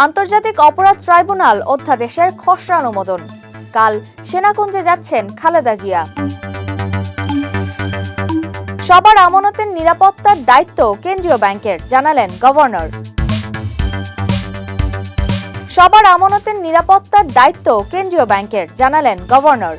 আন্তর্জাতিক অপরাধ ট্রাইব্যুনাল অধ্যাদেশের খসড়া অনুমোদন। কাল সেনাকুঞ্জে যাচ্ছেন খালেদা জিয়া। সবার আমানতের নিরাপত্তার দায়িত্ব কেন্দ্রীয় ব্যাংকের, জানালেন গভর্নর। সবার আমানতের নিরাপত্তার দায়িত্ব কেন্দ্রীয় ব্যাংকের, জানালেন গভর্নর।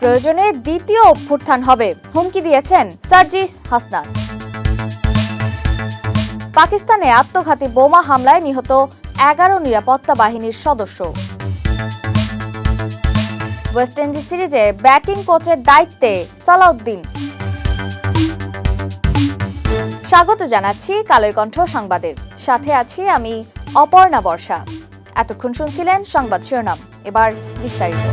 প্রয়োজনে দ্বিতীয় অভ্যুত্থান হবে, হুমকি দিয়েছেন সার্জিস হাসনাত। পাকিস্তানে আত্মঘাতী বোমা হামলায় নিহত 11 নিরাপত্তা বাহিনীর সদস্য। ওয়েস্ট ইন্ডিজ সিরিজে ব্যাটিং কোচের দায়িত্বে সালাউদ্দিন। স্বাগত জানাচ্ছি কালের কণ্ঠ সংবাদের, সাথে আছি আমি অপর্ণা বর্ষা। এতক্ষণ শুনছিলেন সংবাদ শিরোনাম, এবার বিস্তারিত।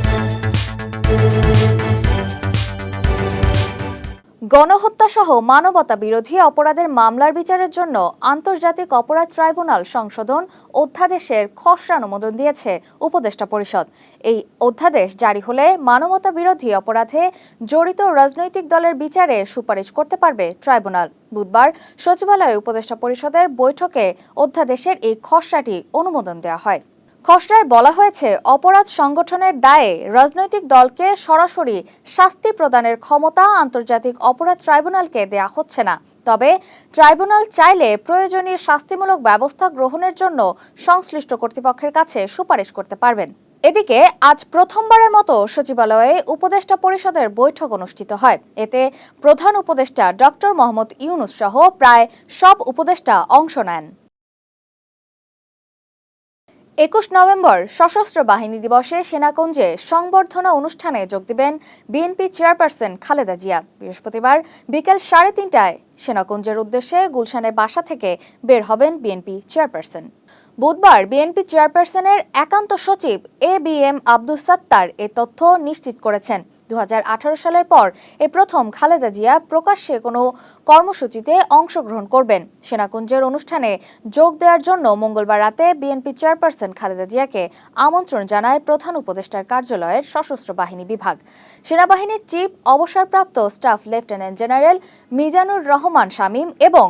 গণহত্যা সহ মানবতা বিরোধী অপরাধের মামলার বিচারের জন্য আন্তর্জাতিক অপরাধ ট্রাইব্যুনাল সংশোধন অধ্যাদেশের খসড়া অনুমোদন দিয়েছে উপদেষ্টা পরিষদ। এই অধ্যাদেশ জারি হলে মানবতা বিরোধী অপরাধে জড়িত রাজনৈতিক দলের বিচারে সুপারিশ করতে পারবে ট্রাইব্যুনাল। বুধবার সচিবালয়ে উপদেষ্টা পরিষদের বৈঠকে অধ্যাদেশের এই খসড়াটি অনুমোদন দেওয়া হয়। খসড়ায় বলা হয়েছে, অপরাধ সংগঠনের দায়ে রাজনৈতিক দলকে সরাসরি শাস্তি প্রদানের ক্ষমতা আন্তর্জাতিক অপরাধ ট্রাইব্যুনালকে দেয়া হচ্ছে না। তবে ট্রাইব্যুনাল চাইলে প্রয়োজনীয় শাস্তিমূলক ব্যবস্থা গ্রহণের জন্য সংশ্লিষ্ট কর্তৃপক্ষের কাছে সুপারিশ করতে পারবেন। এদিকে আজ প্রথমবারের মতো সচিবালয়ে উপদেষ্টা পরিষদের বৈঠক অনুষ্ঠিত হয়। এতে প্রধান উপদেষ্টা ডক্টর মোহাম্মদ ইউনূস সহ প্রায় সব উপদেষ্টা অংশ নেন। 21 নভেম্বর সশস্ত্র বাহিনী দিবসে সেনাকুঞ্জে সংবর্ধনা অনুষ্ঠানে যোগ দিবেন বিএনপি চেয়ারপারসন খালেদা জিয়া। বৃহস্পতিবার বিকেল 3:30টায় সেনাকুঞ্জের উদ্দেশ্যে গুলশানের বাসা থেকে বের হবেন বিএনপি চেয়ারপারসন। বুধবার বিএনপি চেয়ারপারসনের একান্ত সচিব ABM আব্দুস সাত্তার এ তথ্য নিশ্চিত করেছেন। 2018 সালের পর এ প্রথম খালেদা জিয়া প্রকাশ্যে কোনো কর্মসূচিতে অংশগ্রহণ করবেন। সেনাকুঞ্জের অনুষ্ঠানে যোগ দেওয়ার জন্য মঙ্গলবার রাতে বিএনপি চেয়ারপারসন খালেদা জিয়াকে আমন্ত্রণ জানায় প্রধান উপদেষ্টার কার্যালয়ের সশস্ত্র বাহিনী বিভাগ। সেনাবাহিনীর চিফ অবসরপ্রাপ্ত staff lieutenant general Mizanur Rahman Shamim এবং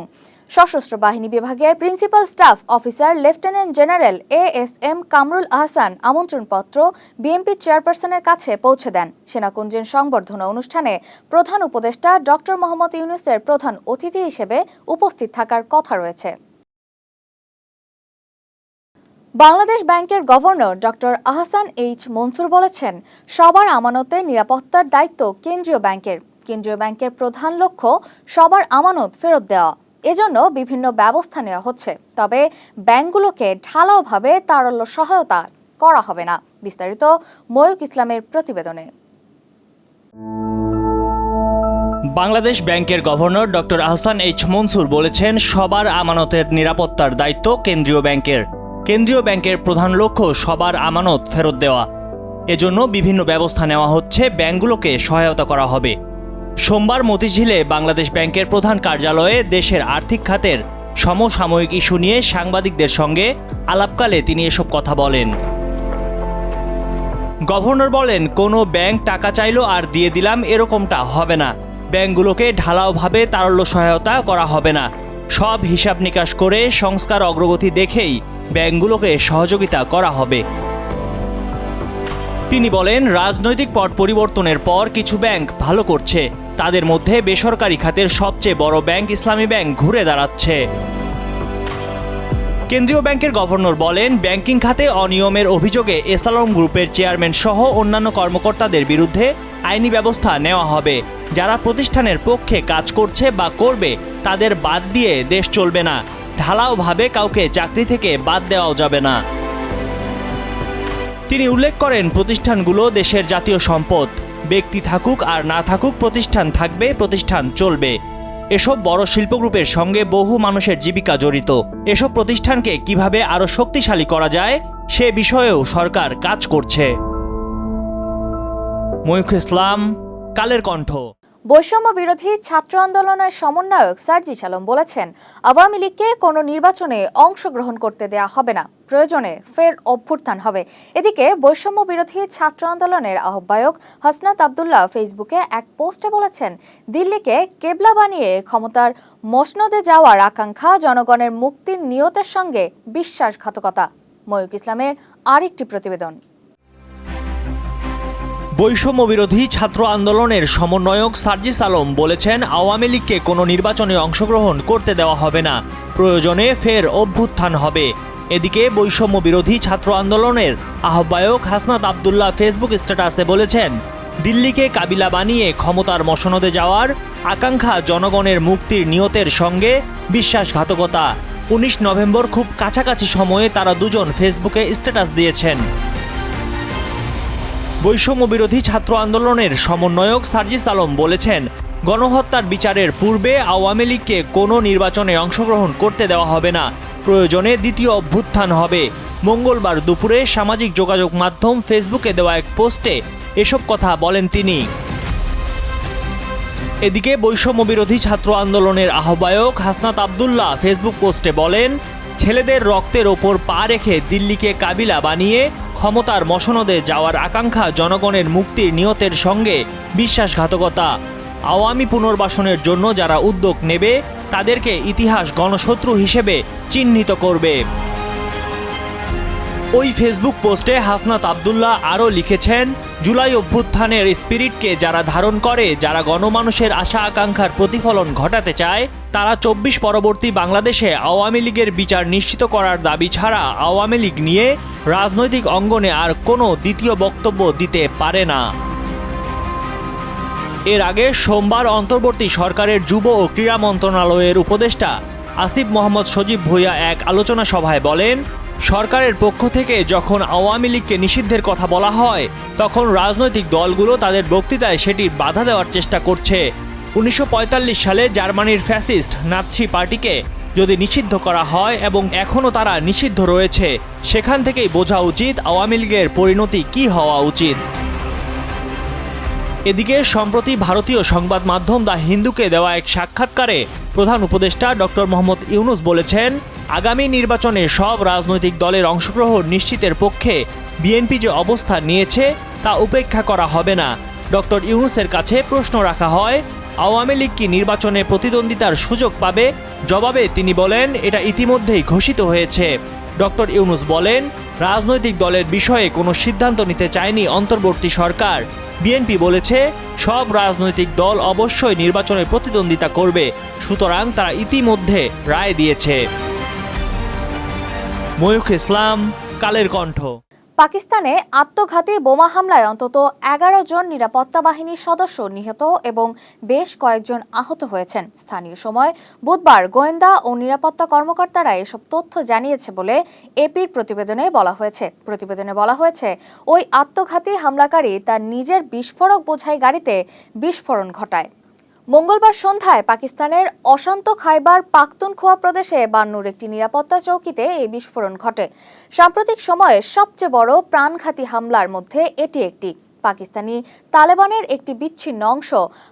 সশস্ত্র বাহিনী বিভাগের principal staff officer lieutenant general ASM Kamrul Ahsan আমন্ত্রণপত্র বিএনপি চেয়ারপারসনের কাছে পৌঁছে দেন। সেনাকুঞ্জের সংবর্ধনা অনুষ্ঠানে প্রধান উপদেষ্টা ডক্টর মোহাম্মদ ইউনূসের প্রধান অতিথি হিসেবে উপস্থিত থাকার কথা রয়েছে। বাংলাদেশ ব্যাংকের governor doctor Ahsan H Mansur বলেছেন, সবার আমানতে নিরাপত্তার দায়িত্ব কেন্দ্রীয় ব্যাংকের। কেন্দ্রীয় ব্যাংকের প্রধান লক্ষ্য সবার আমানত ফেরত দেওয়া। এজন্য বিভিন্ন ব্যবস্থা নেওয়া হচ্ছে, তবে ব্যাংকগুলোকে ঢালাওভাবে তারল্য সহায়তা করা হবে না। বিস্তারিত ময়ূক ইসলামের প্রতিবেদনে। বাংলাদেশ ব্যাংকের governor doctor Ahsan H Mansur বলেছেন, সবার আমানতের নিরাপত্তার দায়িত্ব কেন্দ্রীয় ব্যাংকের। কেন্দ্রীয় ব্যাংকের প্রধান লক্ষ্য সবার আমানত ফেরত দেওয়া। এজন্য বিভিন্ন ব্যবস্থা নেওয়া হচ্ছে, ব্যাংকগুলোকে সহায়তা করা হবে। সোমবার মতিঝিলে বাংলাদেশ ব্যাংকের প্রধান কার্যালয়ে দেশের আর্থিক খাতের সমসাময়িক ইস্যু নিয়ে সাংবাদিকদের সঙ্গে আলাপকালে তিনি এসব কথা বলেন। গভর্নর বলেন, কোনো ব্যাংক টাকা চাইলো আর দিয়ে দিলাম এরকমটা হবে না। ব্যাংকগুলোকে ঢালাওভাবে তারল্য সহায়তা করা হবে না। সব হিসাব নিকাশ করে সংস্কার অগ্রগতি দেখেই ব্যাংকগুলোকে সহযোগিতা করা হবে। তিনি বলেন, রাজনৈতিক পট পরিবর্তনের পর কিছু ব্যাংক ভালো করছে, তাদের মধ্যে বেসরকারি খাতের সবচেয়ে বড় ব্যাংক ইসলামী ব্যাংক ঘুরে দাঁড়াচ্ছে। কেন্দ্রীয় ব্যাংকের গভর্নর বলেন, ব্যাংকিং খাতে অনিয়মের অভিযোগে এসালম গ্রুপের চেয়ারম্যান সহ অন্যান্য কর্মকর্তাদের বিরুদ্ধে আইনি ব্যবস্থা নেওয়া হবে। যারা প্রতিষ্ঠানের পক্ষে কাজ করছে বা করবে তাদের বাদ দিয়ে দেশ চলবে না। ঢালাওভাবে কাউকে চাকরি থেকে বাদ দেওয়াও যাবে না। তিনি উল্লেখ করেন, প্রতিষ্ঠানগুলো দেশের জাতীয় সম্পদ। ব্যক্তি থাকুক আর না থাকুক, প্রতিষ্ঠান থাকবে, প্রতিষ্ঠান চলবে। এসব বড় শিল্পগ্রুপের সঙ্গে বহু মানুষের জীবিকা জড়িত। এসব প্রতিষ্ঠানকে কিভাবে আরও শক্তিশালী করা যায় সে বিষয়েও সরকার কাজ করছে। ময়ূক ইসলাম, কালের কণ্ঠ। বৈষম্য বিরোধী ছাত্র আন্দোলনের সমন্বয়ক সার্জিস আলম বলেছেন, আওয়ামী লীগকে কোনো নির্বাচনে অংশগ্রহণ করতে দেয়া হবে না, প্রয়োজনে ফের অভ্যুত্থান হবে। এদিকে বৈষম্য বিরোধী ছাত্র আন্দোলনের আহ্বায়ক হাসনাত আব্দুল্লাহ ফেসবুকে এক পোস্টে বলেছেন, দিল্লিকে কেবলা বানিয়ে ক্ষমতার মসনদে যাওয়ার আকাঙ্ক্ষা জনগণের মুক্তির নিয়তের সঙ্গে বিশ্বাসঘাতকতা। ময়ূক ইসলামের আরেকটি প্রতিবেদন। বৈষম্য বিরোধী ছাত্র আন্দোলনের সমন্বয়ক সার্জিস আলম বলেছেন, আওয়ামী লীগকে কোনো নির্বাচনে অংশগ্রহণ করতে দেওয়া হবে না, প্রয়োজনে ফের অভ্যুত্থান হবে। এদিকে বৈষম্য বিরোধী ছাত্র আন্দোলনের আহ্বায়ক হাসনাত আব্দুল্লাহ ফেসবুক স্ট্যাটাসে বলেছেন, দিল্লিকে কাবিলা বানিয়ে ক্ষমতার মসনদে যাওয়ার আকাঙ্ক্ষা জনগণের মুক্তির নিয়তের সঙ্গে বিশ্বাসঘাতকতা। 19 নভেম্বর খুব কাছাকাছি সময়ে তারা দুজন ফেসবুকে স্ট্যাটাস দিয়েছেন। বৈষম্য বিরোধী ছাত্র আন্দোলনের সমন্বয়ক সার্জিস আলম বলেছেন, গণহত্যার বিচারের পূর্বে আওয়ামী লীগকে কোনো নির্বাচনে অংশগ্রহণ করতে দেওয়া হবে না, প্রয়োজনে দ্বিতীয় অভ্যুত্থান হবে। মঙ্গলবার দুপুরে সামাজিক যোগাযোগ মাধ্যম ফেসবুকে দেওয়া এক পোস্টে এসব কথা বলেন তিনি। এদিকে বৈষম্য বিরোধী ছাত্র আন্দোলনের আহ্বায়ক হাসনাত আব্দুল্লাহ ফেসবুক পোস্টে বলেন, ছেলেদের রক্তের ওপর পা রেখে দিল্লিকে কাবিলা বানিয়ে ক্ষমতার মসনদে যাওয়ার আকাঙ্ক্ষা জনগণের মুক্তির নিয়তের সঙ্গে বিশ্বাসঘাতকতা। আওয়ামী পুনর্বাসনের জন্য যারা উদ্যোগ নেবে তাদেরকে ইতিহাস গণশত্রু হিসেবে চিহ্নিত করবে। ওই ফেসবুক পোস্টে হাসনাত আব্দুল্লাহ আরও লিখেছেন, জুলাই অভ্যুত্থানের স্পিরিটকে যারা ধারণ করে, যারা গণমানুষের আশা আকাঙ্ক্ষার প্রতিফলন ঘটাতে চায়, তারা 24 পরবর্তী বাংলাদেশে আওয়ামী লীগের বিচার নিশ্চিত করার দাবি ছাড়া আওয়ামী লীগ নিয়ে রাজনৈতিক অঙ্গনে আর কোনো দ্বিতীয় বক্তব্য দিতে পারে না। এর আগে সোমবার অন্তর্বর্তী সরকারের যুব ও ক্রীড়া মন্ত্রণালয়ের উপদেষ্টা আসিফ মোহাম্মদ সজীব ভুঁইয়া এক আলোচনা সভায় বলেন, সরকারের পক্ষ থেকে যখন আওয়ামী লীগকে নিষিদ্ধের কথা বলা হয়, তখন রাজনৈতিক দলগুলো তাদের বক্তৃতায় সেটির বাধা দেওয়ার চেষ্টা করছে। 1945 সালে জার্মানির ফ্যাসিস্ট নাৎসি পার্টিকে যদি নিষিদ্ধ করা হয় এবং এখনও তারা নিষিদ্ধ রয়েছে, সেখান থেকেই বোঝা উচিত আওয়ামী লীগের পরিণতি কী হওয়া উচিত। এদিকে সম্প্রতি ভারতীয় সংবাদ মাধ্যম দ্য হিন্দুকে দেওয়া এক সাক্ষাৎকারে প্রধান উপদেষ্টা ডক্টর মোহাম্মদ ইউনূস বলেছেন, আগামী নির্বাচনে সব রাজনৈতিক দলের অংশগ্রহণ নিশ্চিতের পক্ষে বিএনপি যে অবস্থান নিয়েছে তা উপেক্ষা করা হবে না। ডক্টর ইউনূসের কাছে প্রশ্ন রাখা হয়, আওয়ামী লীগ কি নির্বাচনে প্রতিদ্বন্দ্বিতার সুযোগ পাবে? জবাবে তিনি বলেন, এটা ইতিমধ্যেই ঘোষিত হয়েছে। ডক্টর ইউনূস বলেন, রাজনৈতিক দলের বিষয়ে কোনো সিদ্ধান্ত নিতে চায়নি অন্তর্বর্তী সরকার। বিএনপি বলেছে, সব রাজনৈতিক দল অবশ্যই নির্বাচনে প্রতিদ্বন্দ্বিতা করবে, সুতরাং তারা ইতিমধ্যে রায় দিয়েছে। ময়ূক ইসলাম, কালের কণ্ঠ। পাকিস্তানে আত্মঘাতী বোমা হামলায় অন্তত 11 জন নিরাপত্তা বাহিনীর সদস্য নিহত এবং বেশ কয়েকজন আহত হয়েছেন। স্থানীয় সময় বুধবার গোয়েন্দা ও নিরাপত্তা কর্মকর্তারা এসব তথ্য জানিয়েছে বলে এপির প্রতিবেদনে বলা হয়েছে, ওই আত্মঘাতী হামলাকারী তার নিজের বিস্ফোরক বোঝাই গাড়িতে বিস্ফোরণ ঘটায়। মঙ্গলবার সন্ধ্যায় পাকিস্তানের অশান্ত খাইবার পাখতুনখোয়া প্রদেশে বান্নুর একটি নিরাপত্তা চৌকিতে এই বিস্ফোরণ ঘটে। সাম্প্রতিক সময়ে সবচেয়ে বড় প্রাণঘাতী হামলার মধ্যে এটি একটি। পাকিস্তানি তালেবানের একটি বিচ্ছিন্ন অংশ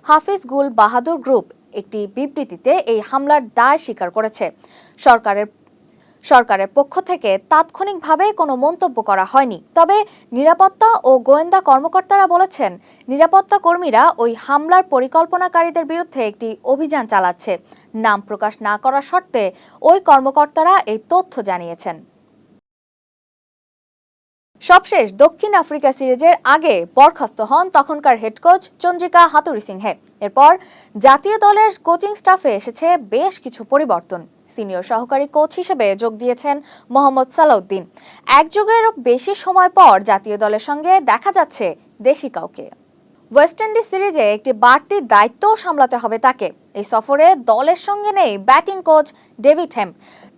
হাফিজ গুল বাহাদুর গ্রুপ একটি বিবৃতিতে এই হামলার দায় স্বীকার করেছে। সরকারের পক্ষ থেকে তাৎক্ষণিকভাবে কোনো মন্তব্য করা হয়নি, তবে নিরাপত্তা ও গোয়েন্দা কর্মকর্তারা বলেছেন, নিরাপত্তা কর্মীরা ওই হামলার পরিকল্পনাকারীদের বিরুদ্ধে একটি অভিযান চালাচ্ছে। নাম প্রকাশ না করার শর্তে ওই কর্মকর্তারা এই তথ্য জানিয়েছেন। সবশেষ দক্ষিণ আফ্রিকা সিরিজের আগে বরখাস্ত হন তখনকার হেড কোচ চন্দ্রিকা হাথুরুসিংহে। এরপর জাতীয় দলের কোচিং স্টাফে এসেছে বেশ কিছু পরিবর্তন। সিনিয়র সহকারী কোচ হিসেবে যোগ দিয়েছেন মোহাম্মদ সালাউদ্দিন। এক যুগেরও বেশি সময় পর জাতীয় দলের সঙ্গে দেখা যাচ্ছে দেশি কাউকে। ওয়েস্ট ইন্ডিজ সিরিজে একটি বাড়তি দায়িত্বও সামলাতে হবে তাকে। এই সফরে দলের সঙ্গে নেই ব্যাটিং কোচ ডেভিড হেম।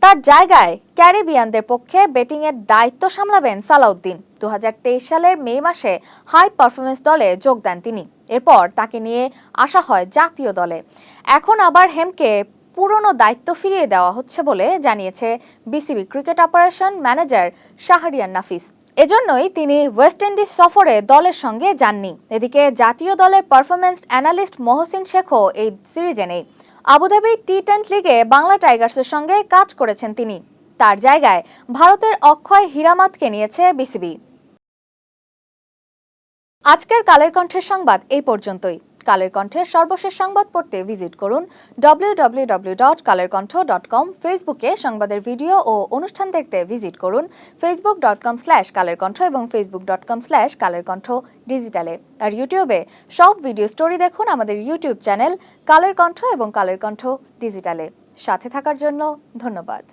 তার জায়গায় ক্যারিবিয়ানদের পক্ষে ব্যাটিংয়ের দায়িত্ব সামলাবেন সালাউদ্দিন। 2023 সালের মে মাসে হাই পারফরমেন্স দলে যোগ দেন তিনি। এরপর তাকে নিয়ে আসা হয় জাতীয় দলে। এখন আবার হেমকে পুরনো দায়িত্ব ফিরিয়ে দেওয়া হচ্ছে বলে জানিয়েছে BCB cricket operation manager Shahriar Nafees. এজন্যই তিনি ওয়েস্ট ইন্ডিজ সফরে দলের সঙ্গে যাননি। এদিকে জাতীয় দলের পারফরম্যান্স অ্যানালিস্ট মহসিন শেখও এই সিরিজে নেই। আবুধাবি টি-20 লিগে বাংলা টাইগার্সের সঙ্গে কাজ করেছেন তিনি। তার জায়গায় ভারতের অক্ষয় হীরামাতকে নিয়েছে বিসিবি। আজকের কালের কণ্ঠের সংবাদ এই পর্যন্তই। কালের কণ্ঠের সর্বশেষ সংবাদ পড়তে ভিজিট করুন www.kalerkontho.com। ফেসবুকে সংবাদের ভিডিও ও অনুষ্ঠান দেখতে ভিজিট করুন facebook.com/kalerkontho এবং facebook.com/kalerkontho ডিজিটালে। আর ইউটিউবে সব ভিডিও স্টোরি দেখুন আমাদের ইউটিউব চ্যানেল কালের কণ্ঠ এবং কালের কণ্ঠ ডিজিটালে। সাথে থাকার জন্য ধন্যবাদ।